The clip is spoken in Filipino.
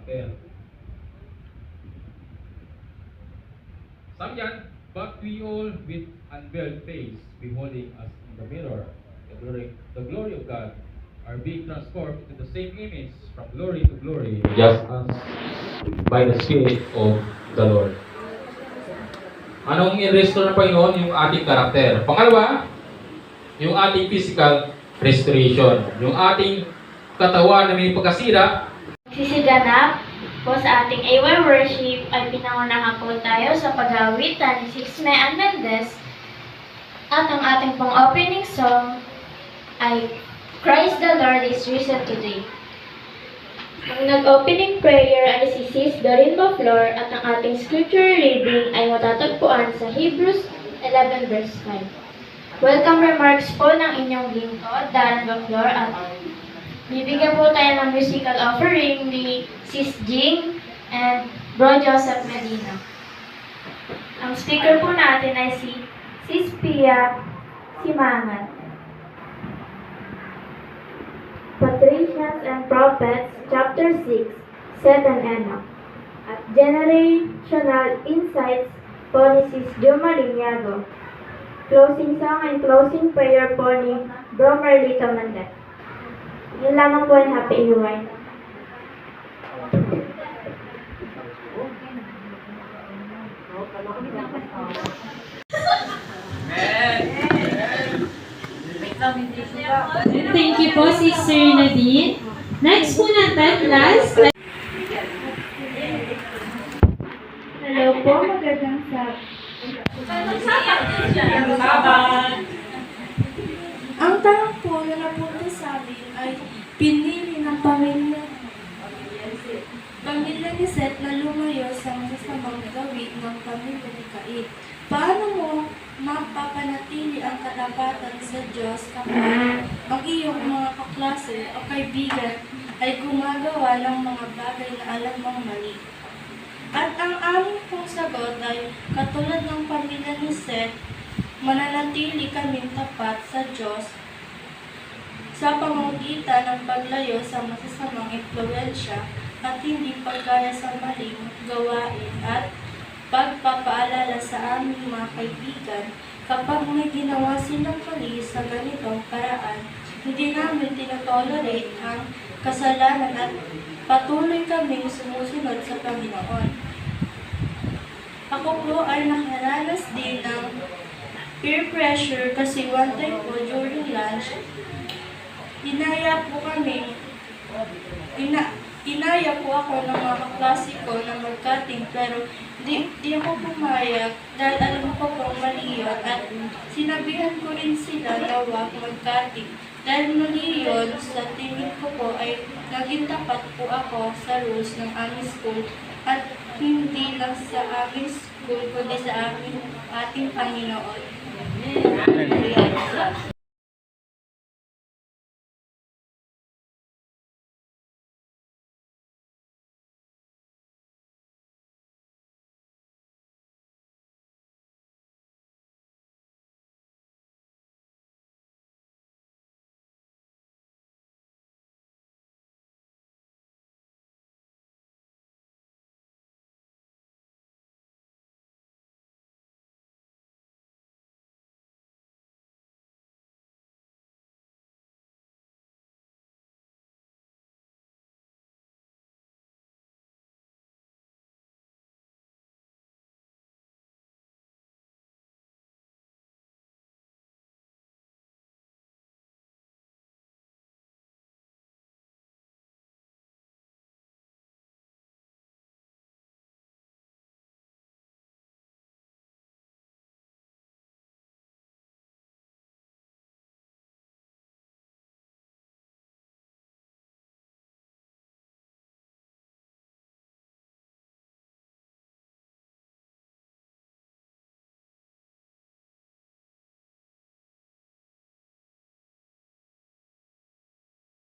karakter. Sabi yan, but we all with unveiled face, beholding us in the mirror, the glory of God, are being transformed into the same image from glory to glory, just as by the Spirit of the Lord. Anong i-restore ng Panginoon? Yung ating karakter. Pangalawa, yung ating physical restoration. Yung ating katawan na may pagkasira. Sisiganap po sa ating AY worship ay pinangunahan po tayo sa pag-awitan ni Sixme Mendez at ang ating pong opening song ay Christ the Lord is risen today. Ang nag-opening prayer ay si Sis Doreen Baflor at ang ating scripture reading ay matatagpuan sa Hebrews 11 verse 5. Welcome remarks po ng inyong lingkod, Darren Baflor, at bibigyan po tayo ng musical offering ni Sis Jing and Bro Joseph Medina. Ang speaker po natin ay si Sis Pia Simangan. Patricians and Prophets, Chapter 6, Seth and Enoch. At Generational Insights po ni Sis Jo Mariniago. Closing song and closing prayer po ni Bro Marlito Mendez. Yun lamang po ang Happy New Year. Thank you po, Sister Nadine. Next po natin, last. Hello po, magandang Ang tanong po na napunta sa amin ay pinili ng pamilya ni Seth na lumayo sa masasamang gawin ng pamilya ni Cain. Paano mo mapapanatili ang katapatan sa Diyos kapag ang iyong mga kaklase o kaibigan ay gumagawa ng mga bagay na alam mong mali? At ang aming pong sagot ay katulad ng pamilya ni Seth, mananatili kaming tapat sa Diyos sa pamamagitan ng paglayo sa masasamang impluwensya at hindi paggaya sa maling gawain at pagpapaalala sa aming mga kaibigan kapag may ginawa silang mali sa ganitong paraan, hindi namin tinotolerate ang kasalanan at patuloy kaming sumusunod sa Panginoon. Ako po ay nakaranas din ng peer pressure kasi one time po during lunch, inaya po ako ng mga kaklase ko na mag-cutting pero di ako pumayag dahil alam ko pong mali yun at sinabihan ko rin sila na huwag mag-cutting. Dahil mali yun, sa tingin ko po ay naging tapat po ako sa rules ng aming school at hindi lang sa aming school kundi sa ating Panginoon.